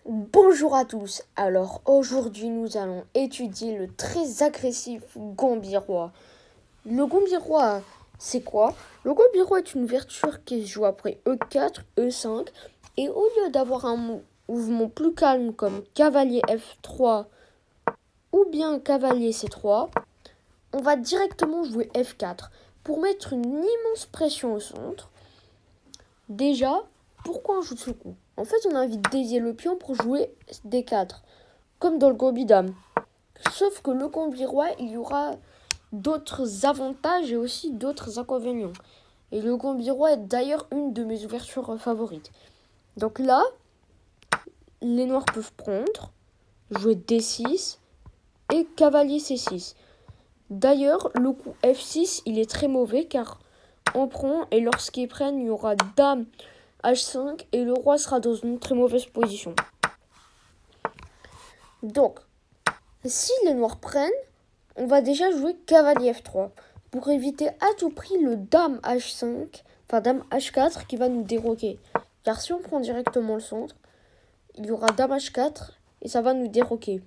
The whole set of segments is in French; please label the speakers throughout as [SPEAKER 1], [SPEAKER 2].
[SPEAKER 1] Bonjour à tous, alors aujourd'hui nous allons étudier le très agressif Gambirois. Le Gambirois, c'est quoi? Le Gambirois est une ouverture qui se joue après E4, E5, et au lieu d'avoir un mouvement plus calme comme cavalier F3 ou bien cavalier C3, on va directement jouer F4 pour mettre une immense pression au centre. Déjà, pourquoi on joue ce coup? En fait, on a envie de dévier le pion pour jouer D4, comme dans le Gambit-Dame. Sauf que le Gambi-Roi, il y aura d'autres avantages et aussi d'autres inconvénients. Et le Gambi-Roi est d'ailleurs une de mes ouvertures favorites. Donc là, les noirs peuvent prendre, jouer D6 et cavalier C6. D'ailleurs, le coup F6, il est très mauvais car on prend et lorsqu'ils prennent, il y aura dame H5 et le roi sera dans une très mauvaise position. Donc, si les noirs prennent, on va déjà jouer cavalier F3 pour éviter à tout prix le dame H5, enfin dame H4 qui va nous déroquer. Car si on prend directement le centre, il y aura dame H4 et ça va nous déroquer.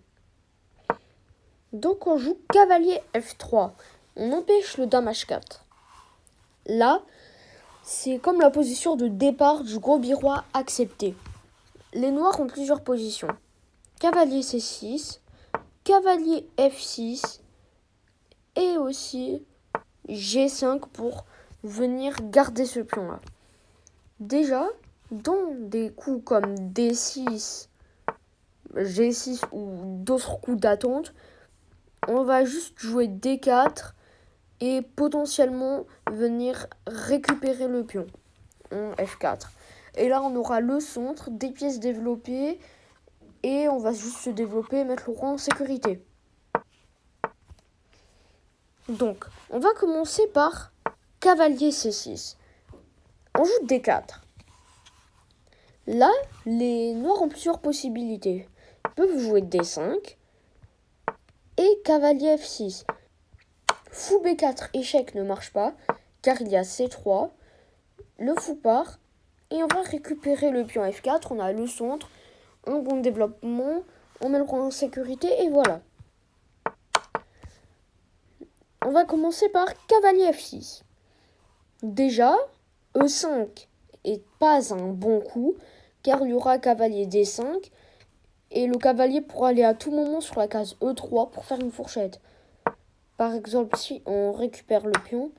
[SPEAKER 1] Donc on joue cavalier F3. On empêche le dame H4. Là, c'est comme la position de départ du Gambi-Roi accepté. Les noirs ont plusieurs positions. Cavalier C6, cavalier F6 et aussi G5 pour venir garder ce pion-là. Déjà, dans des coups comme D6, G6 ou d'autres coups d'attente, on va juste jouer D4 et potentiellement venir récupérer le pion en F4. Et là, on aura le centre, des pièces développées et on va juste se développer et mettre le roi en sécurité. Donc, on va commencer par cavalier C6. On joue D4. Là, les noirs ont plusieurs possibilités. Ils peuvent jouer D5 et cavalier F6. Fou B4 échec ne marche pas car il y a C3. Le fou part et on va récupérer le pion F4. On a le centre, un bon développement, on met le roi en sécurité et voilà. On va commencer par cavalier F6. Déjà, E5 est pas un bon coup car il y aura cavalier D5 et le cavalier pourra aller à tout moment sur la case E3 pour faire une fourchette. Par exemple, si on récupère le pion,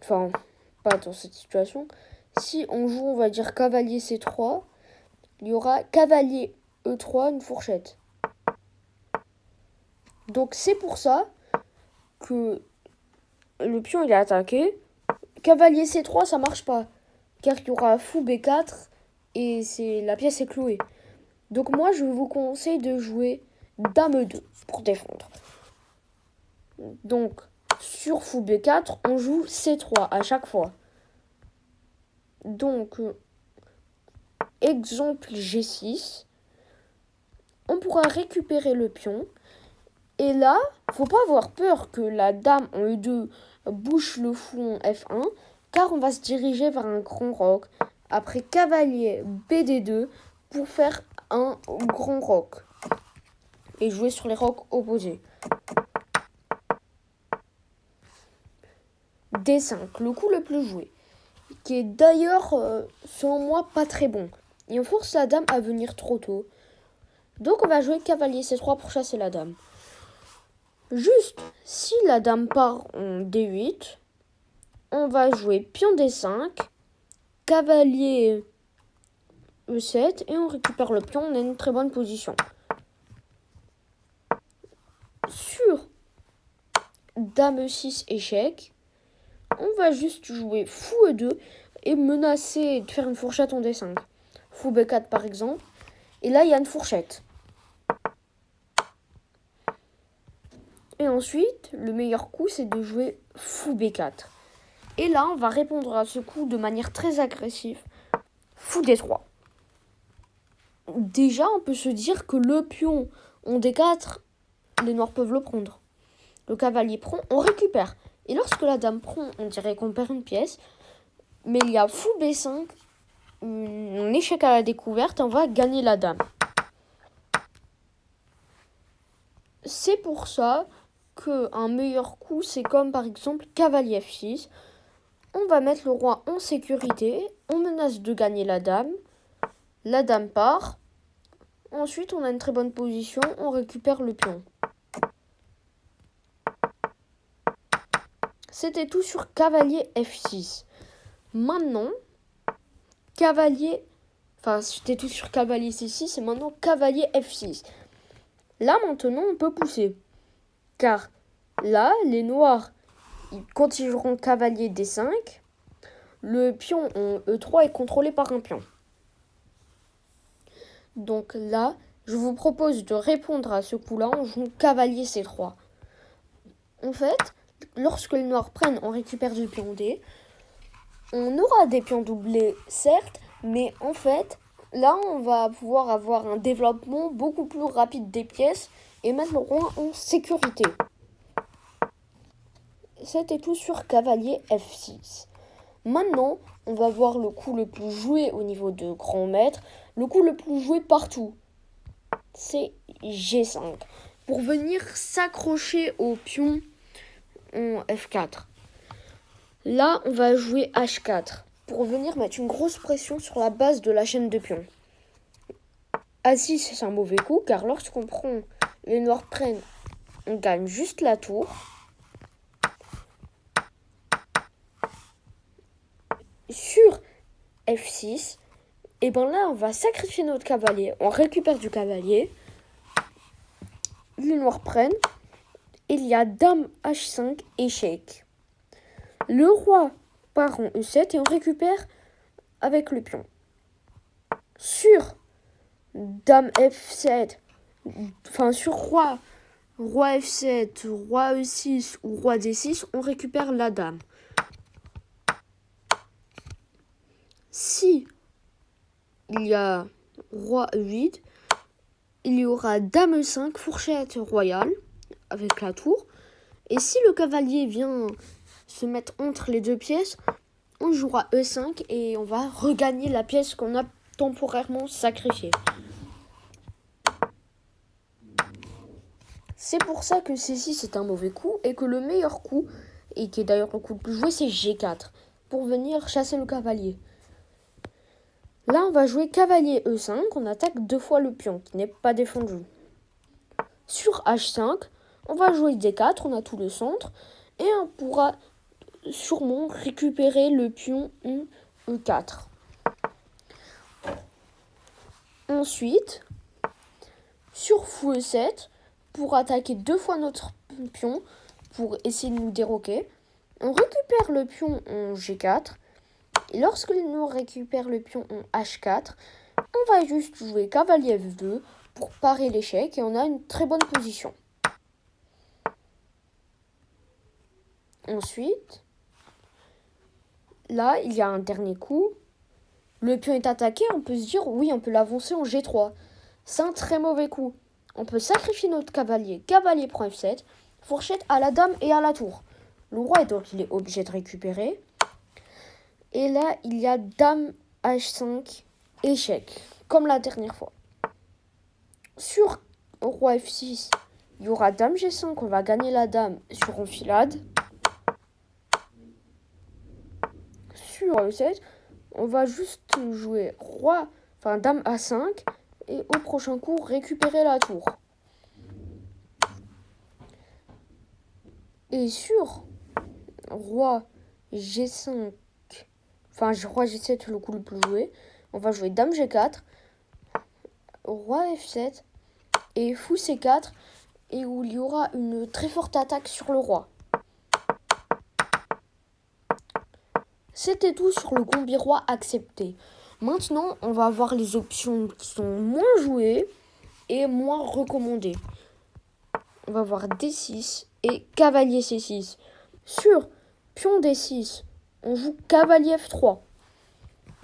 [SPEAKER 1] enfin, pas dans cette situation, si on joue, on va dire cavalier C3, il y aura cavalier E3, une fourchette. Donc c'est pour ça que le pion il est attaqué. Cavalier C3, ça marche pas, car il y aura fou B4 et la pièce est clouée. Donc moi, je vous conseille de jouer dame E2 pour défendre. Donc, sur fou B4, on joue C3 à chaque fois. Donc, exemple G6, on pourra récupérer le pion. Et là, faut pas avoir peur que la dame en E2 bouche le fou en F1, car on va se diriger vers un grand roc. Après cavalier BD2 pour faire un grand roc et jouer sur les rocs opposés. D5, le coup le plus joué, qui est d'ailleurs, selon moi, pas très bon. Et on force la dame à venir trop tôt. Donc on va jouer cavalier C3 pour chasser la dame. Juste, si la dame part en D8, on va jouer pion D5, cavalier E7 et on récupère le pion, on a une très bonne position. Sur dame E6 échec, on va juste jouer fou E2 et menacer de faire une fourchette en D5. Fou B4 par exemple, et là il y a une fourchette. Et ensuite, le meilleur coup c'est de jouer fou B4. Et là on va répondre à ce coup de manière très agressive, fou D3. Déjà, on peut se dire que le pion en D4, les noirs peuvent le prendre. Le cavalier prend, on récupère. Et lorsque la dame prend, on dirait qu'on perd une pièce. Mais il y a fou B5, un échec à la découverte, on va gagner la dame. C'est pour ça qu'un meilleur coup, c'est comme par exemple cavalier F6. On va mettre le roi en sécurité, on menace de gagner la dame part. Ensuite, on a une très bonne position, on récupère le pion. C'était tout sur cavalier F6. Maintenant, c'était tout sur cavalier C6 et maintenant cavalier F6. Là, maintenant, on peut pousser. Car là, les noirs, quand ils joueront cavalier D5, le pion en E3 est contrôlé par un pion. Donc là, je vous propose de répondre à ce coup-là en jouant cavalier C3. En fait, lorsque les noirs prennent, on récupère du pion D. On aura des pions doublés, certes, mais en fait, là, on va pouvoir avoir un développement beaucoup plus rapide des pièces et mettre le roi en sécurité. C'était tout sur cavalier F6. Maintenant, on va voir le coup le plus joué au niveau de grand maître, le coup le plus joué partout. C'est G5 pour venir s'accrocher au pion en F4. Là, on va jouer H4 pour venir mettre une grosse pression sur la base de la chaîne de pions. A6, c'est un mauvais coup car lorsqu'on prend, les noirs prennent, on gagne juste la tour. Sur F6, et bien là, on va sacrifier notre cavalier. On récupère du cavalier. Les noirs prennent. Il y a dame H5, échec. Le roi part en E7 et on récupère avec le pion. Sur dame F7, sur roi F7, roi E6 ou roi D6, on récupère la dame. Si il y a roi E8, il y aura dame E5, fourchette royale avec la tour. Et si le cavalier vient se mettre entre les deux pièces, on jouera E5 et on va regagner la pièce qu'on a temporairement sacrifiée. C'est pour ça que C6 est un mauvais coup et que le meilleur coup, et qui est d'ailleurs le coup le plus joué, c'est G4 pour venir chasser le cavalier. Là, on va jouer cavalier E5, on attaque 2 fois le pion qui n'est pas défendu. Sur H5, on va jouer D4, on a tout le centre et on pourra sûrement récupérer le pion en E4. Ensuite, sur fou E7, pour attaquer 2 fois notre pion, pour essayer de nous déroquer, on récupère le pion en G4. Et lorsque nous récupère le pion en H4, on va juste jouer cavalier F2 pour parer l'échec et on a une très bonne position. Ensuite, là, il y a un dernier coup. Le pion est attaqué, on peut se dire, oui, on peut l'avancer en G3. C'est un très mauvais coup. On peut sacrifier notre cavalier. Cavalier prend F7, fourchette à la dame et à la tour. Le roi, donc, il est obligé de récupérer. Et là, il y a dame H5, échec, comme la dernière fois. Sur roi F6, il y aura dame G5, on va gagner la dame sur enfilade. Sur E7, on va juste jouer dame A5 et au prochain coup récupérer la tour. Et sur roi G5, roi G7 le coup le plus joué, on va jouer dame G4, roi F7 et fou C4 et où il y aura une très forte attaque sur le roi. C'était tout sur le combi roi accepté. Maintenant, on va voir les options qui sont moins jouées et moins recommandées. On va voir D6 et cavalier C6. Sur pion D6, on joue cavalier F3.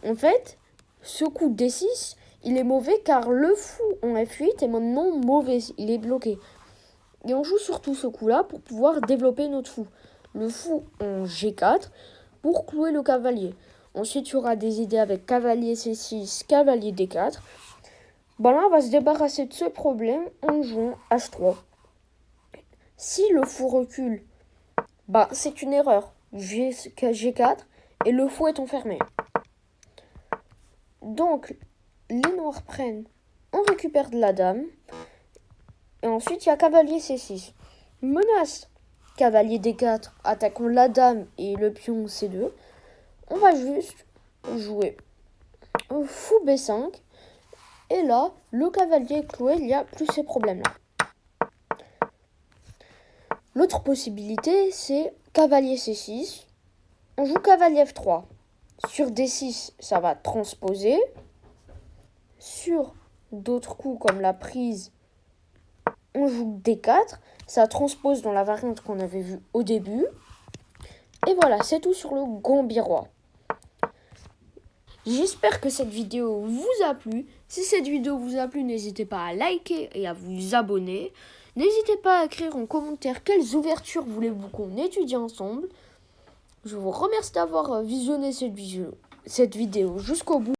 [SPEAKER 1] En fait, ce coup D6, il est mauvais car le fou en F8 est maintenant mauvais, il est bloqué. Et on joue surtout ce coup-là pour pouvoir développer notre fou. Le fou en G4 pour clouer le cavalier. Ensuite, il y aura des idées avec cavalier C6, cavalier D4. Là, on va se débarrasser de ce problème en jouant H3. Si le fou recule, c'est une erreur. G4 et le fou est enfermé. Donc, les noirs prennent, on récupère de la dame. Et ensuite, il y a cavalier C6. Menace. Cavalier D4, attaquons la dame et le pion C2. On va juste jouer fou B5. Et là, le cavalier est cloué, il n'y a plus ces problèmes-là. L'autre possibilité, c'est cavalier C6. On joue cavalier F3. Sur D6, ça va transposer. Sur d'autres coups comme la prise, on joue D4. Ça transpose dans la variante qu'on avait vue au début. Et voilà, c'est tout sur le Gambit roi. J'espère que cette vidéo vous a plu. Si cette vidéo vous a plu, n'hésitez pas à liker et à vous abonner. N'hésitez pas à écrire en commentaire quelles ouvertures voulez-vous qu'on étudie ensemble. Je vous remercie d'avoir visionné cette vidéo jusqu'au bout.